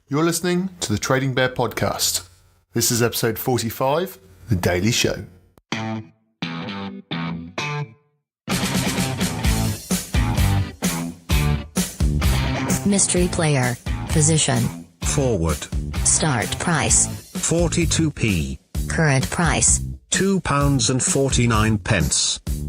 You're listening to the Trading Bear Podcast. This is episode 45, The Daily Show. Mystery player. Position. Forward. Start price. 42p. Current price. £2.49.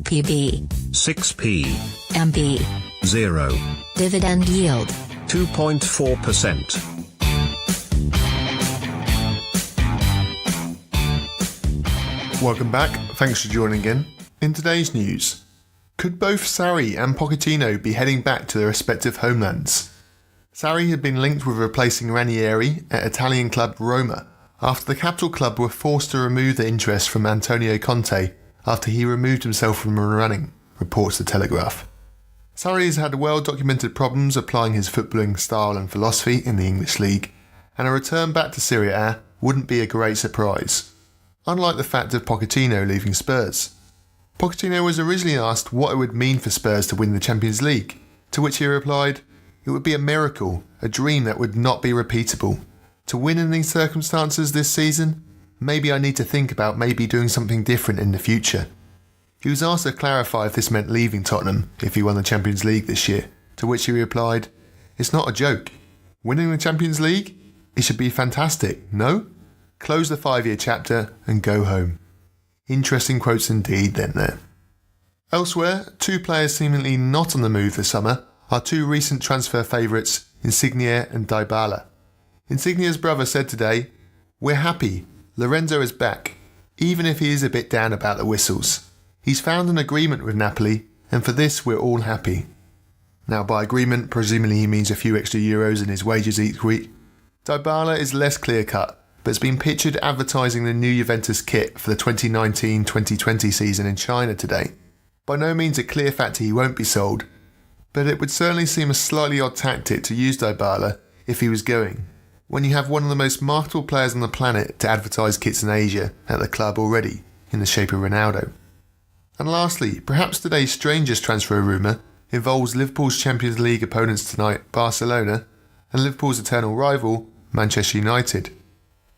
PB. 6p. MB. 0. Dividend yield. 2.4%. Welcome back, thanks for joining in. In today's news, could both Sarri and Pochettino be heading back to their respective homelands? Sarri had been linked with replacing Ranieri at Italian club Roma after the capital club were forced to remove their interest from Antonio Conte after he removed himself from running, reports The Telegraph. Sarri has had well-documented problems applying his footballing style and philosophy in the English league, and a return back to Serie A wouldn't be a great surprise. Unlike the fact of Pochettino leaving Spurs. Pochettino was originally asked what it would mean for Spurs to win the Champions League, to which he replied, "It would be a miracle, a dream that would not be repeatable. To win in these circumstances this season, maybe I need to think about maybe doing something different in the future." He was asked to clarify if this meant leaving Tottenham if he won the Champions League this year, to which he replied, "It's not a joke. Winning the Champions League? It should be fantastic, no? Close the 5-year chapter and go home." Interesting quotes indeed then there. Elsewhere, two players seemingly not on the move this summer are two recent transfer favourites, Insigne and Dybala. Insigne's brother said today, "We're happy. Lorenzo is back, even if he is a bit down about the whistles. He's found an agreement with Napoli, and for this we're all happy." Now by agreement, presumably he means a few extra euros in his wages each week. Dybala is less clear-cut, but has been pictured advertising the new Juventus kit for the 2019-2020 season in China today. By no means a clear fact he won't be sold, but it would certainly seem a slightly odd tactic to use Dybala if he was going, when you have one of the most marketable players on the planet to advertise kits in Asia at the club already, in the shape of Ronaldo. And lastly, perhaps today's strangest transfer rumour involves Liverpool's Champions League opponents tonight, Barcelona, and Liverpool's eternal rival, Manchester United.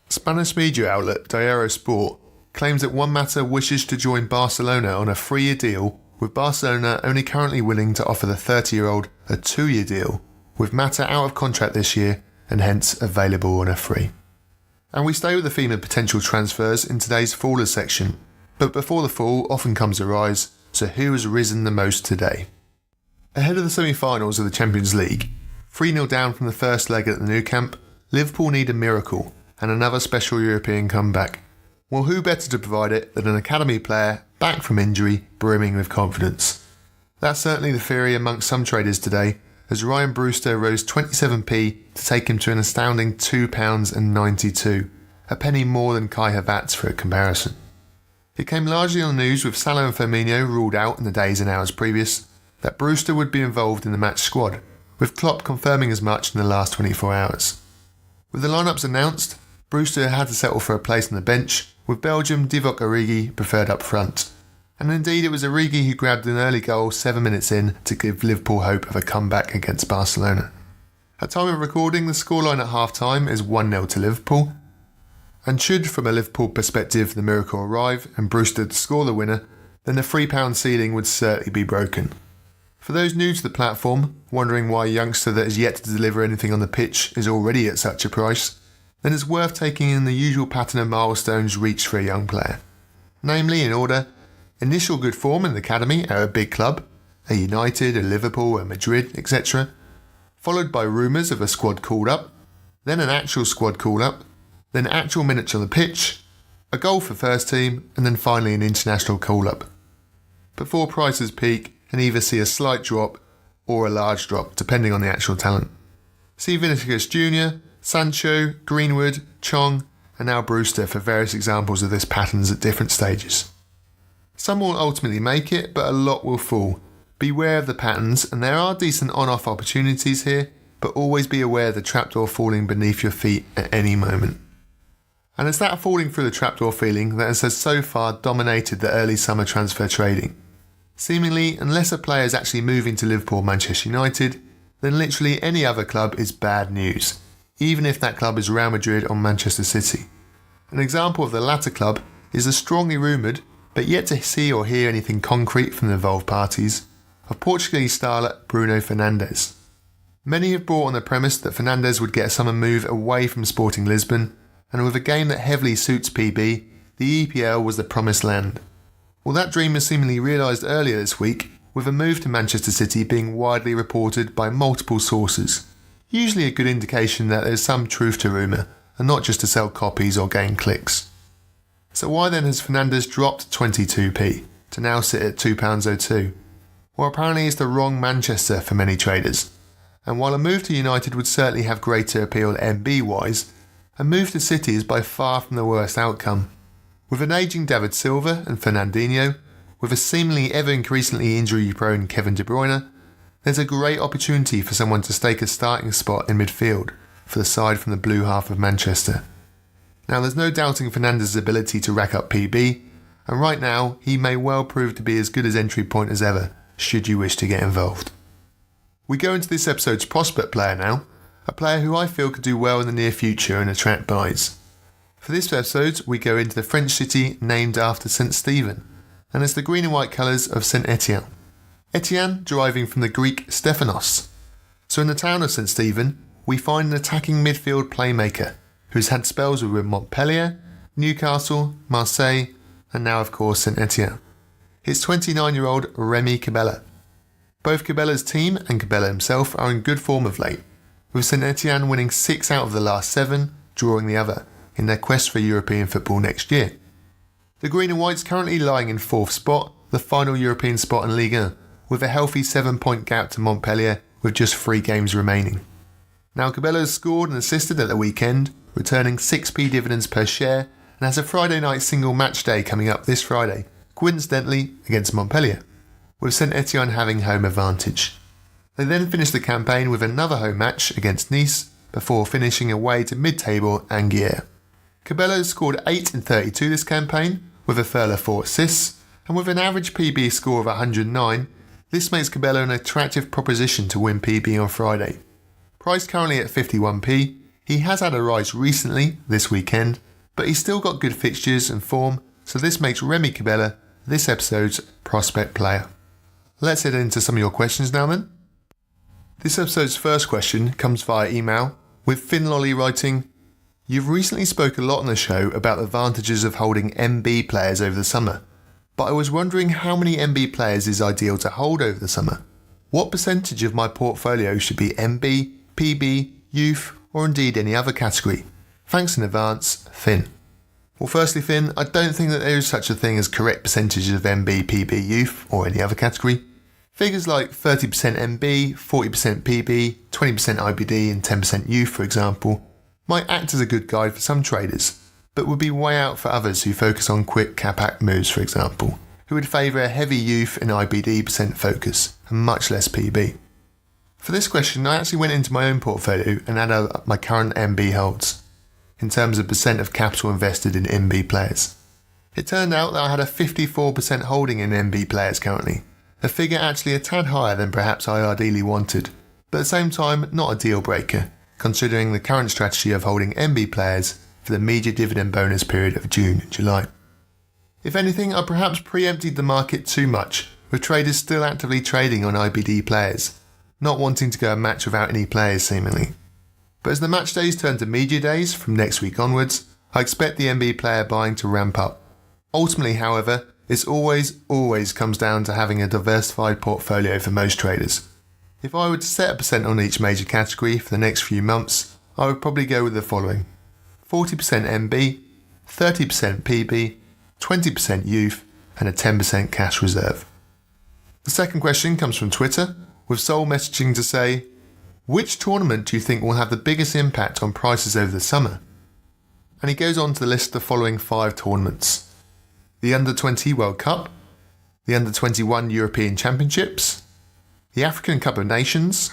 Spanish media outlet Diario Sport claims that Juan Mata wishes to join Barcelona on a 3-year deal, with Barcelona only currently willing to offer the 30-year-old a 2-year deal, with Mata out of contract this year and hence available on a free. And we stay with the theme of potential transfers in today's Fallers section, but before the fall often comes a rise, so who has risen the most today? Ahead of the semi-finals of the Champions League, 3-0 down from the first leg at the Nou Camp, Liverpool need a miracle and another special European comeback. Well, who better to provide it than an academy player back from injury, brimming with confidence? That's certainly the theory amongst some traders today, as Rhian Brewster rose 27p to take him to an astounding £2.92, a penny more than Kai Havertz for a comparison. It came largely on the news with Salah and Firmino ruled out in the days and hours previous, that Brewster would be involved in the match squad, with Klopp confirming as much in the last 24 hours. With the lineups announced, Brewster had to settle for a place on the bench, with Belgium Divock Origi preferred up front. And indeed it was Origi who grabbed an early goal 7 minutes in to give Liverpool hope of a comeback against Barcelona. At time of recording, the scoreline at half-time is 1-0 to Liverpool. And should, from a Liverpool perspective, the miracle arrive and Brewster to score the winner, then the £3 ceiling would certainly be broken. For those new to the platform, wondering why a youngster that is yet to deliver anything on the pitch is already at such a price, then it's worth taking in the usual pattern of milestones reached for a young player. Namely, in order, initial good form in the academy at a big club, a United, a Liverpool, a Madrid, etc., followed by rumours of a squad called up, then an actual squad call up, then actual minutes on the pitch, a goal for first team, and then finally an international call up. Before prices peak and either see a slight drop or a large drop, depending on the actual talent. See Vinicius Jr., Sancho, Greenwood, Chong, and now Brewster for various examples of this patterns at different stages. Some will ultimately make it, but a lot will fall. Beware of the patterns, and there are decent on-off opportunities here, but always be aware of the trapdoor falling beneath your feet at any moment. And it's that falling through the trapdoor feeling that has so far dominated the early summer transfer trading. Seemingly, unless a player is actually moving to Liverpool or Manchester United, then literally any other club is bad news, even if that club is Real Madrid or Manchester City. An example of the latter club is the strongly rumoured, but yet to see or hear anything concrete from the involved parties, of Portuguese starlet Bruno Fernandes. Many have brought on the premise that Fernandes would get a summer move away from Sporting Lisbon, and with a game that heavily suits PB, the EPL was the promised land. Well, that dream was seemingly realised earlier this week, with a move to Manchester City being widely reported by multiple sources. Usually a good indication that there's some truth to rumour, and not just to sell copies or gain clicks. So why then has Fernandes dropped 22p to now sit at £2.02? Well, apparently it's the wrong Manchester for many traders. And while a move to United would certainly have greater appeal MB-wise, a move to City is by far from the worst outcome. With an ageing David Silva and Fernandinho, with a seemingly ever-increasingly injury-prone Kevin De Bruyne, there's a great opportunity for someone to stake a starting spot in midfield for the side from the blue half of Manchester. Now, there's no doubting Fernandes' ability to rack up PB, and right now he may well prove to be as good as entry point as ever, should you wish to get involved. We go into this episode's prospect player now, a player who I feel could do well in the near future and attract buys. For this episode, we go into the French city named after St. Stephen, and it's the green and white colours of St. Etienne. Etienne deriving from the Greek Stephanos. So in the town of St. Stephen, we find an attacking midfield playmaker who's had spells with Montpellier, Newcastle, Marseille, and now of course St. Etienne. It's 29-year-old Remy Cabella. Both Cabella's team and Cabella himself are in good form of late, with St. Etienne winning 6 out of the last 7, drawing the other, in their quest for European football next year. The Green and Whites currently lying in 4th spot, the final European spot in Ligue 1, with a healthy 7-point gap to Montpellier with just 3 games remaining. Now Cabella has scored and assisted at the weekend, returning 6p dividends per share, and has a Friday night single match day coming up this Friday, coincidentally against Montpellier, with St. Etienne having home advantage. They then finished the campaign with another home match against Nice, before finishing away to mid-table Anguier. Cabella has scored 8 in 32 this campaign, with a further 4 assists, and with an average PB score of 109, this makes Cabella an attractive proposition to win PB on Friday. Priced currently at 51p, he has had a rise recently, this weekend, but he's still got good fixtures and form, so this makes Remy Cabella this episode's prospect player. Let's head into some of your questions now then. This episode's first question comes via email, with Finlolly writing, "You've recently spoke a lot on the show about the advantages of holding MB players over the summer, but I was wondering how many MB players is ideal to hold over the summer. What percentage of my portfolio should be MB, PB, youth, or indeed any other category? Thanks in advance, Finn." Well, firstly, Finn, I don't think that there is such a thing as correct percentages of MB, PB, youth, or any other category. Figures like 30% MB, 40% PB, 20% IBD, and 10% youth, for example, might act as a good guide for some traders, but would be way out for others who focus on quick cap-hack moves, for example, who would favour a heavy youth and IBD percent focus, and much less PB. For this question, I actually went into my own portfolio and added up my current MB holds, in terms of percent of capital invested in MB players. It turned out that I had a 54% holding in MB players currently, a figure actually a tad higher than perhaps I ideally wanted, but at the same time not a deal breaker, considering the current strategy of holding MB players for the media dividend bonus period of June and July. If anything, I perhaps preempted the market too much, with traders still actively trading on IBD players, not wanting to go a match without any players seemingly. But as the match days turn to media days from next week onwards, I expect the MB player buying to ramp up. Ultimately, however, it always comes down to having a diversified portfolio for most traders. If I were to set a percent on each major category for the next few months, I would probably go with the following: 40% MB, 30% PB, 20% youth, and a 10% cash reserve. The second question comes from Twitter, with Soul messaging to say, "Which tournament do you think will have the biggest impact on prices over the summer?" And he goes on to list the following 5 tournaments: the U20 World Cup, the U21 European Championships, the African Cup of Nations,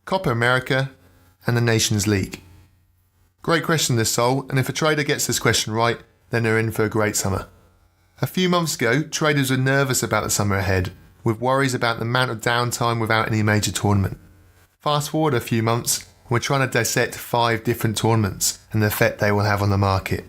Copa America, and the Nations League. Great question this, Sol, and if a trader gets this question right, then they're in for a great summer. A few months ago, traders were nervous about the summer ahead, with worries about the amount of downtime without any major tournament. Fast forward a few months, We're trying to dissect 5 different tournaments and the effect they will have on the market.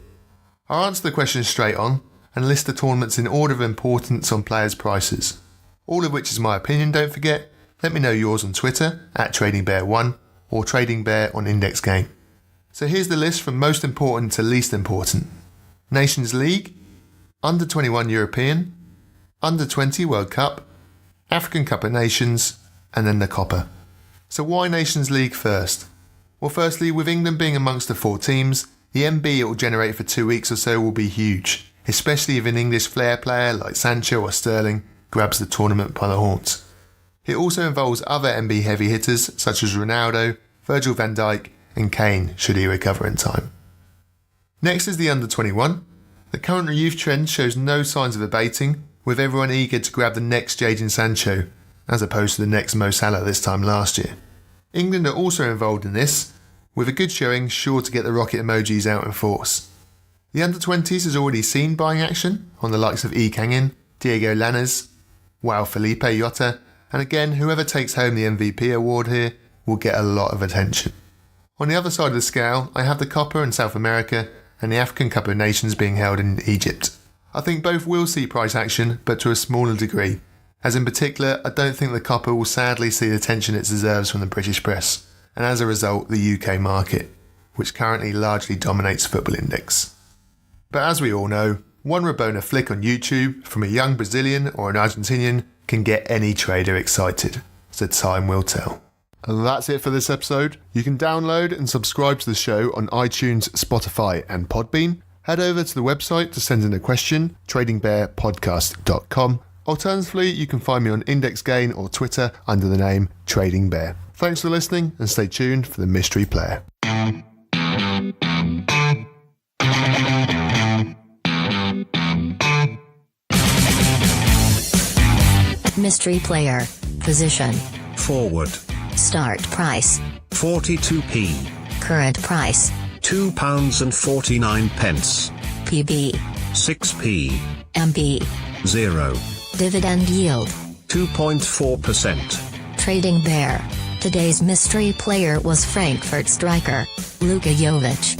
I'll answer the question straight on and list the tournaments in order of importance on players' prices. All of which is my opinion, don't forget. Let me know yours on Twitter @TradingBear1 or TradingBear on Index Gain. So here's the list from most important to least important. Nations League, Under-21 European, Under-20 World Cup, African Cup of Nations, and then the COPA. So why Nations League first? Well, firstly, with England being amongst the 4 teams, the MB it will generate for 2 weeks or so will be huge, especially if an English flair player like Sancho or Sterling grabs the tournament by the horns. It also involves other MB heavy hitters such as Ronaldo, Virgil van Dijk and Kane should he recover in time. Next is the Under-21. The current youth trend shows no signs of abating, with everyone eager to grab the next Jadon Sancho, as opposed to the next Mo Salah this time last year. England are also involved in this, with a good showing sure to get the rocket emojis out in force. The Under-20s has already seen buying action on the likes of Lee Kangin, Diego Lainez, João Felipe Jota, and again whoever takes home the MVP award here will get a lot of attention. On the other side of the scale, I have the COPA in South America and the African Cup of Nations being held in Egypt. I think both will see price action, but to a smaller degree, as in particular I don't think the COPA will sadly see the attention it deserves from the British press, and as a result the UK market, which currently largely dominates Football Index. But as we all know, one Rabona flick on YouTube from a young Brazilian or an Argentinian can get any trader excited, so time will tell. And that's it for this episode. You can download and subscribe to the show on iTunes, Spotify and Podbean. Head over to the website to send in a question, tradingbearpodcast.com. Alternatively, you can find me on Index Gain or Twitter under the name Trading Bear. Thanks for listening and stay tuned for the Mystery Player. Mystery player. Position. Forward. Start price. 42p. Current price. £2.49. PB. 6p. MB. 0. Dividend yield. 2.4%. Trading Bear. Today's mystery player was Frankfurt striker, Luka Jovic.